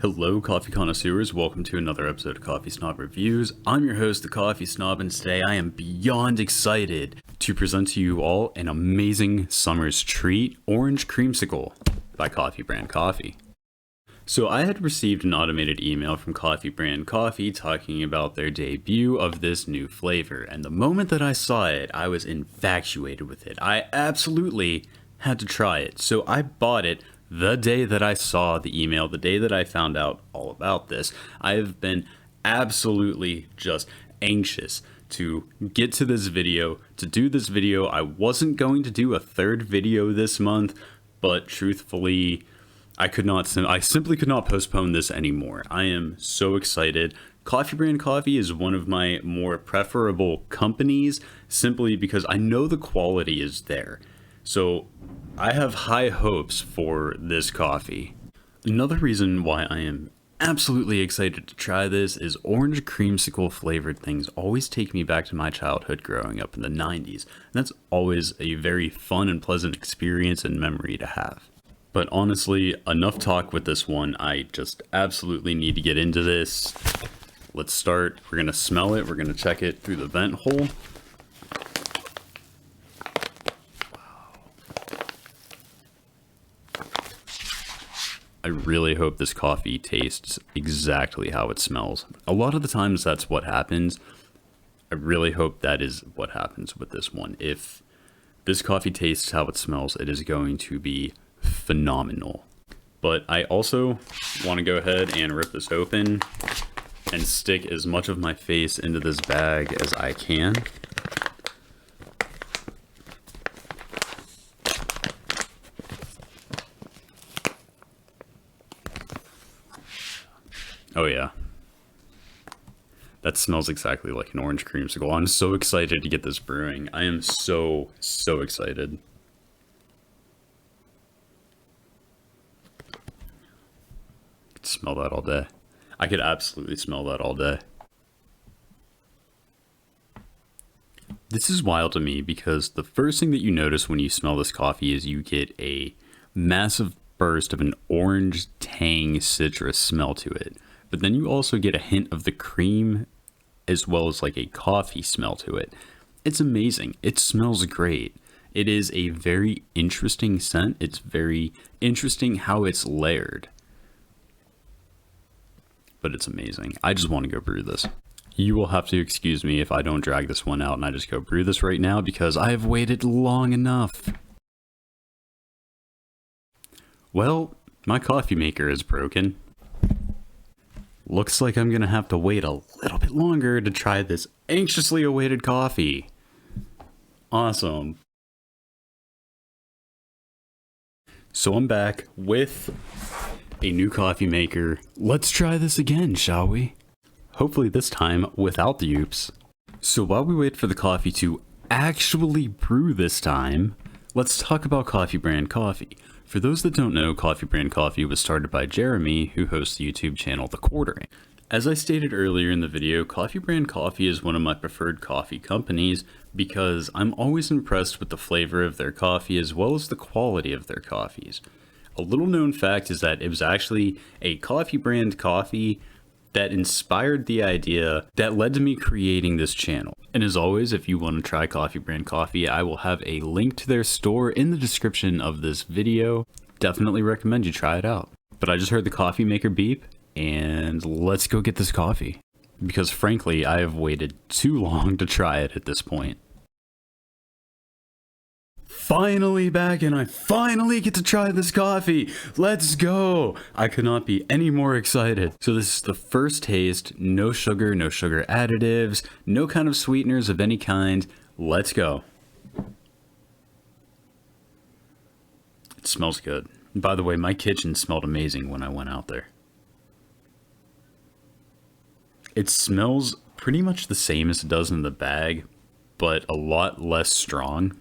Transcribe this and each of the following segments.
Hello, coffee connoisseurs. Welcome to another episode of Coffee Snob Reviews. I'm your host, the Coffee Snob, and today I am beyond excited to present to you all an amazing summer's treat, Orange Creamsicle by Coffee Brand Coffee. So I had received an automated email from Coffee Brand Coffee talking about their debut of this new flavor, and the moment that I saw it, I was infatuated with it. I absolutely had to try it, so I bought it the day that I saw the email, the day that I found out all about this. I have been absolutely just anxious to get to this video, to do this video. I wasn't going to do a third video this month, but truthfully, I simply could not postpone this anymore. I am so excited. Coffee Brand Coffee is one of my more preferable companies simply because I know the quality is there. So I have high hopes for this coffee. Another reason why I am absolutely excited to try this is orange creamsicle flavored things always take me back to my childhood growing up in the 90s. And that's always a very fun and pleasant experience and memory to have. But honestly, enough talk with this one. I just absolutely need to get into this. Let's start. We're going to smell it. We're going to check it through the vent hole. I really hope this coffee tastes exactly how it smells. A lot of the times that's what happens. I really hope that is what happens with this one. If this coffee tastes how it smells, it is going to be phenomenal. But I also want to go ahead and rip this open and stick as much of my face into this bag as I can. Oh yeah. That smells exactly like an orange creamsicle. I'm so excited to get this brewing. I am so excited. I could smell that all day. I could absolutely smell that all day. This is wild to me because the first thing that you notice when you smell this coffee is you get a massive burst of an orange tang citrus smell to it. But then you also get a hint of the cream as well as like a coffee smell to it. It's amazing. It smells great. It is a very interesting scent. It's very interesting how it's layered. But it's amazing. I just want to go brew this. You will have to excuse me if I don't drag this one out and I just go brew this right now because I have waited long enough. Well, my coffee maker is broken. Looks like I'm gonna have to wait a little bit longer to try this anxiously awaited coffee. Awesome. So I'm back with a new coffee maker. Let's try this again, shall we? Hopefully this time without the oops. So while we wait for the coffee to actually brew this time, let's talk about Coffee Brand Coffee. For those that don't know, Coffee Brand Coffee was started by Jeremy, who hosts the YouTube channel The Quartering. As I stated earlier in the video, Coffee Brand Coffee is one of my preferred coffee companies because I'm always impressed with the flavor of their coffee as well as the quality of their coffees. A little known fact is that it was actually a Coffee Brand Coffee that inspired the idea that led to me creating this channel. And as always, if you want to try Coffee Brand Coffee, I will have a link to their store in the description of this video. Definitely recommend you try it out. But I just heard the coffee maker beep, and let's go get this coffee. Because frankly, I have waited too long to try it at this point. Finally back, and I finally get to try this coffee. Let's go. I could not be any more excited. So this is the first taste. No sugar additives, no kind of sweeteners of any kind. Let's go. It smells good. By the way, my kitchen smelled amazing when I went out there. It smells pretty much the same as it does in the bag, but a lot less strong.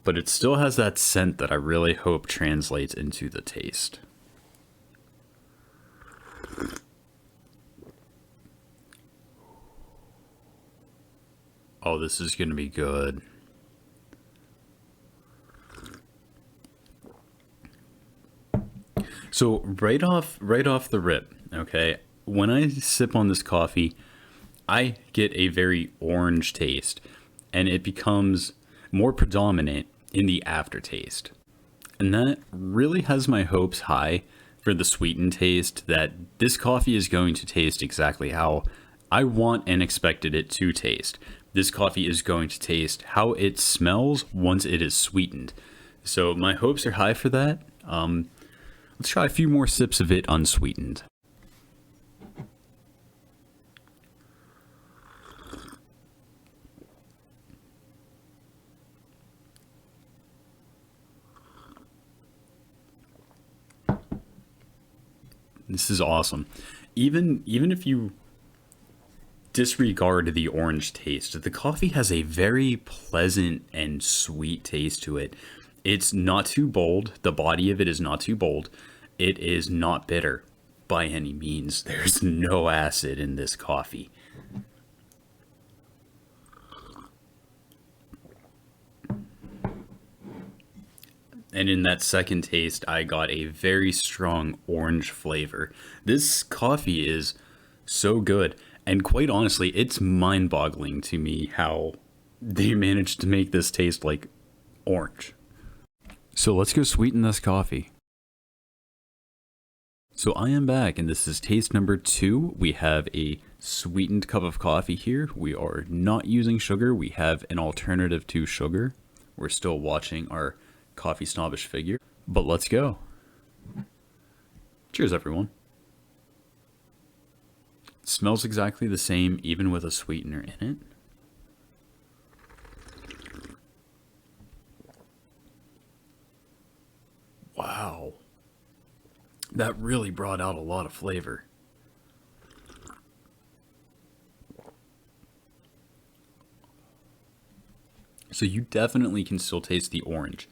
But it still has that scent that I really hope translates into the taste. Oh, this is going to be good. So right off the rip, okay, when I sip on this coffee, I get a very orange taste, and it becomes more predominant in the aftertaste. And that really has my hopes high for the sweetened taste, that this coffee is going to taste exactly how I want and expected it to taste. This coffee is going to taste how it smells once it is sweetened. So my hopes are high for that. Let's try a few more sips of it unsweetened. This is awesome. Even if you disregard the orange taste, the coffee has a very pleasant and sweet taste to it. It's not too bold. The body of it is not too bold. It is not bitter by any means. There's no acid in this coffee. And in that second taste, I got a very strong orange flavor. This coffee is so good. And quite honestly, it's mind boggling to me how they managed to make this taste like orange. So let's go sweeten this coffee. So I am back, and this is taste number 2. We have a sweetened cup of coffee here. We are not using sugar. We have an alternative to sugar. We're still watching our coffee snobbish figure, but let's go. Cheers, everyone. It smells exactly the same, even with a sweetener in it. Wow. That really brought out a lot of flavor. So you definitely can still taste the orange.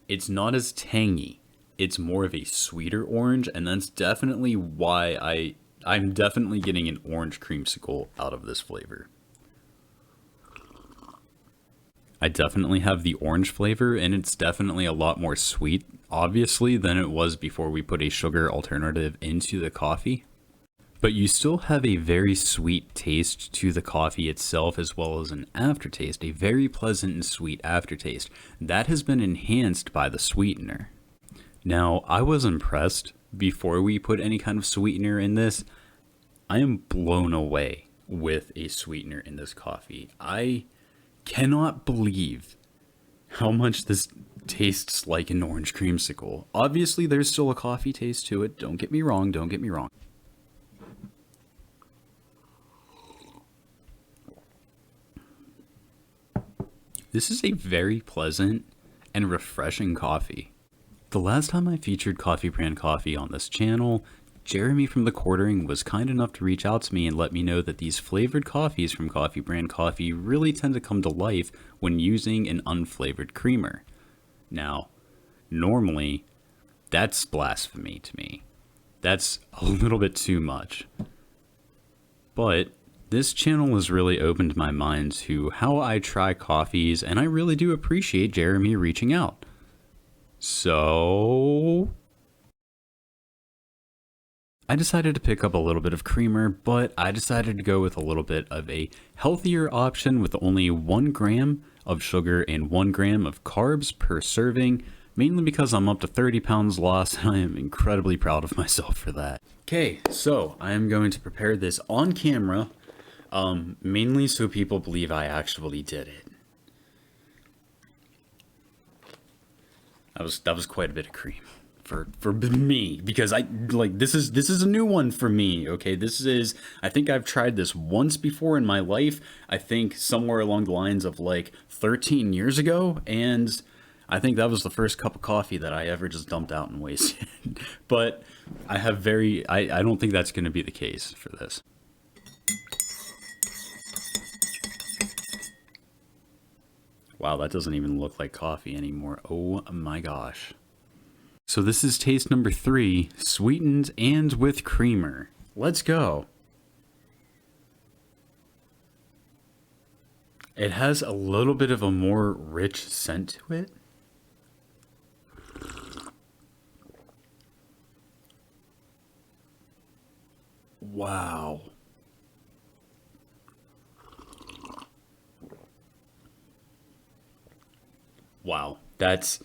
It's not as tangy. It's more of a sweeter orange, and that's definitely why I'm definitely getting an orange creamsicle out of this flavor. I definitely have the orange flavor, and it's definitely a lot more sweet, obviously, than it was before we put a sugar alternative into the coffee. But you still have a very sweet taste to the coffee itself, as well as an aftertaste, a very pleasant and sweet aftertaste. That has been enhanced by the sweetener. Now, I was impressed before we put any kind of sweetener in this. I am blown away with a sweetener in this coffee. I cannot believe how much this tastes like an orange creamsicle. Obviously, there's still a coffee taste to it. Don't get me wrong. Don't get me wrong. This is a very pleasant and refreshing coffee. The last time I featured Coffee Brand Coffee on this channel, Jeremy from The Quartering was kind enough to reach out to me and let me know that these flavored coffees from Coffee Brand Coffee really tend to come to life when using an unflavored creamer. Now, normally, that's blasphemy to me. That's a little bit too much. But this channel has really opened my mind to how I try coffees, and I really do appreciate Jeremy reaching out. So I decided to pick up a little bit of creamer, but I decided to go with a little bit of a healthier option with only 1 gram of sugar and 1 gram of carbs per serving, mainly because I'm up to 30 pounds lost, and I am incredibly proud of myself for that. Okay, so I am going to prepare this on camera, mainly so people believe I actually did it. That was quite a bit of cream for me, because I like this is a new one for me. Okay, I think I've tried this once before in my life. I think somewhere along the lines of like 13 years ago, and I think that was the first cup of coffee that I ever just dumped out and wasted. But I don't think that's going to be the case for this. Wow, that doesn't even look like coffee anymore. Oh my gosh. So this is taste number 3, sweetened and with creamer. Let's go. It has a little bit of a more rich scent to it. Wow. Wow. That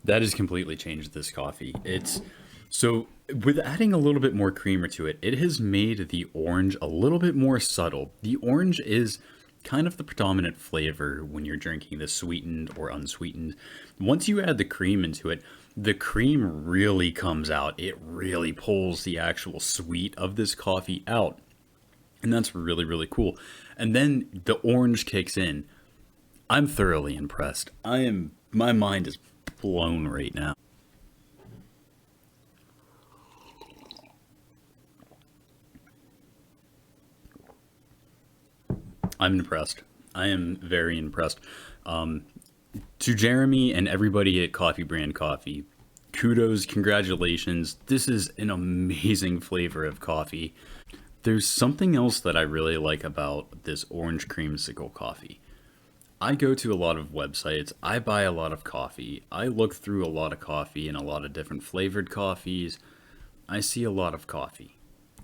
has completely changed this coffee. It's so with adding a little bit more creamer to it, it has made the orange a little bit more subtle. The orange is kind of the predominant flavor when you're drinking this sweetened or unsweetened. Once you add the cream into it, the cream really comes out. It really pulls the actual sweet of this coffee out. And that's really, really cool. And then the orange kicks in. I'm thoroughly impressed. My mind is blown right now. I'm impressed. I am very impressed. Um, to Jeremy and everybody at Coffee Brand Coffee, kudos, congratulations. This is an amazing flavor of coffee. There's something else that I really like about this orange creamsicle coffee. I go to a lot of websites, I buy a lot of coffee, I look through a lot of coffee and a lot of different flavored coffees. I see a lot of coffee.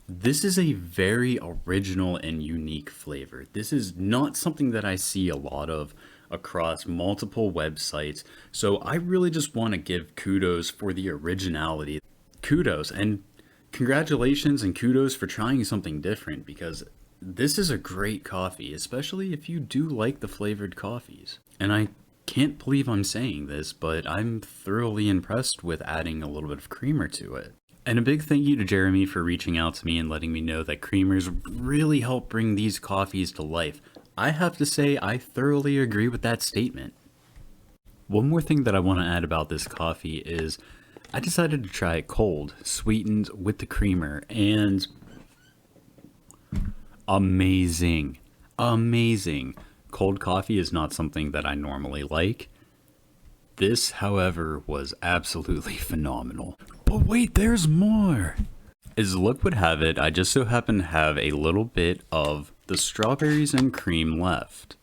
This is a very original and unique flavor. This is not something that I see a lot of across multiple websites. So I really just want to give kudos for the originality. Kudos and congratulations and kudos for trying something different because this is a great coffee, especially if you do like the flavored coffees. And I can't believe I'm saying this, but I'm thoroughly impressed with adding a little bit of creamer to it. And a big thank you to Jeremy for reaching out to me and letting me know that creamers really help bring these coffees to life. I have to say, I thoroughly agree with that statement. One more thing that I want to add about this coffee is I decided to try it cold, sweetened with the creamer, and amazing. Amazing. Cold coffee is not something that I normally like. This, however, was absolutely phenomenal. But wait, there's more! As luck would have it, I just so happen to have a little bit of the strawberries and cream left.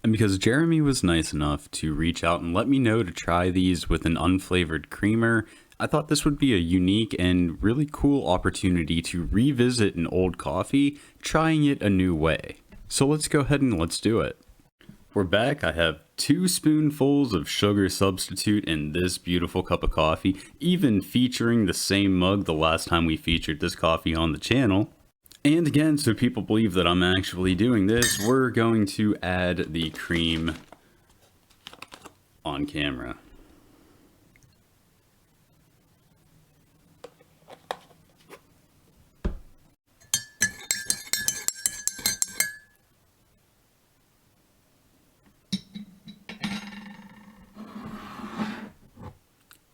And because Jeremy was nice enough to reach out and let me know to try these with an unflavored creamer, I thought this would be a unique and really cool opportunity to revisit an old coffee, trying it a new way. So let's go ahead and let's do it. We're back. I have 2 spoonfuls of sugar substitute in this beautiful cup of coffee, even featuring the same mug the last time we featured this coffee on the channel. And again, so people believe that I'm actually doing this, we're going to add the cream on camera.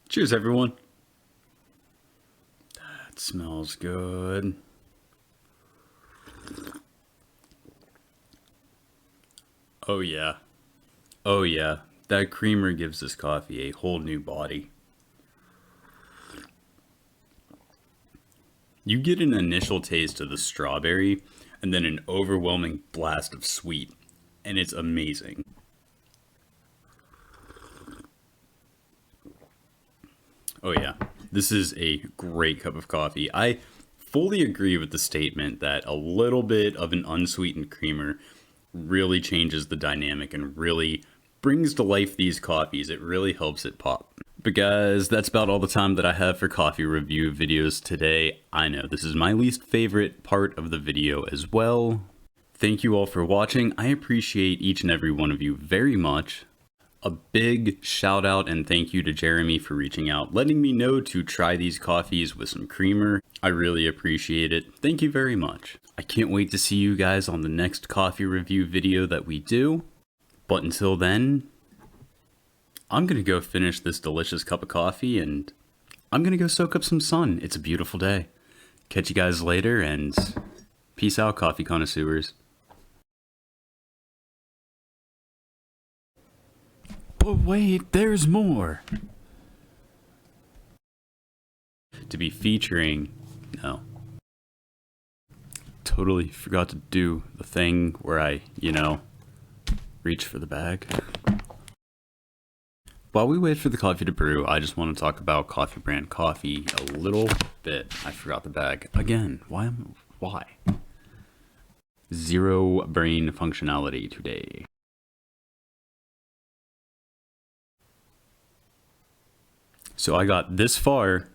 Cheers, everyone. That smells good. Oh yeah. Oh yeah. That creamer gives this coffee a whole new body. You get an initial taste of the strawberry and then an overwhelming blast of sweet, and it's amazing. Oh yeah, this is a great cup of coffee. I fully agree with the statement that a little bit of an unsweetened creamer really changes the dynamic and really brings to life these coffees. It really helps it pop. But guys, that's about all the time that I have for coffee review videos today. I know this is my least favorite part of the video as well. Thank you all for watching. I appreciate each and every one of you very much. A big shout out and thank you to Jeremy for reaching out, letting me know to try these coffees with some creamer. I really appreciate it. Thank you very much. I can't wait to see you guys on the next coffee review video that we do. But until then, I'm gonna go finish this delicious cup of coffee and I'm gonna go soak up some sun. It's a beautiful day. Catch you guys later and peace out, coffee connoisseurs. But wait, there's more. To be featuring, no. Totally forgot to do the thing where I, reach for the bag. While we wait for the coffee to brew, I just want to talk about Coffee Brand Coffee a little bit. I forgot the bag again. Why am Why? Zero brain functionality today. So I got this far,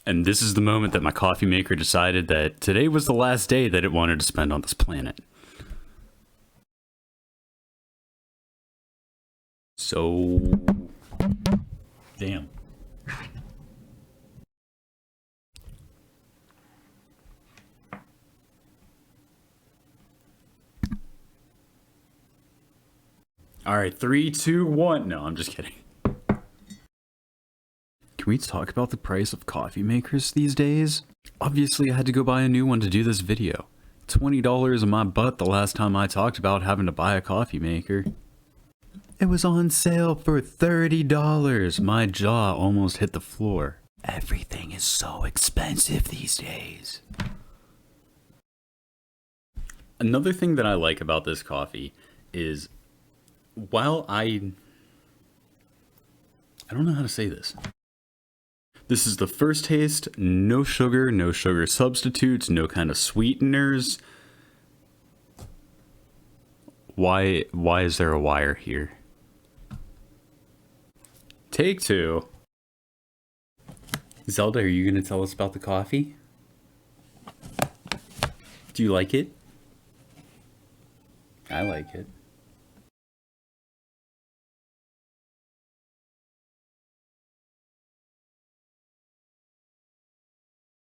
and this is the moment that my coffee maker decided that today was the last day that it wanted to spend on this planet. So, damn. All right, 3, 2, 1. No, I'm just kidding. Can we talk about the price of coffee makers these days? Obviously, I had to go buy a new one to do this video. $20 in my butt the last time I talked about having to buy a coffee maker. It was on sale for $30. My jaw almost hit the floor. Everything is so expensive these days. Another thing that I like about this coffee is, while I don't know how to say this. This is the first taste, no sugar substitutes, no kind of sweeteners. Why is there a wire here? Take 2. Zelda, are you going to tell us about the coffee? Do you like it? I like it.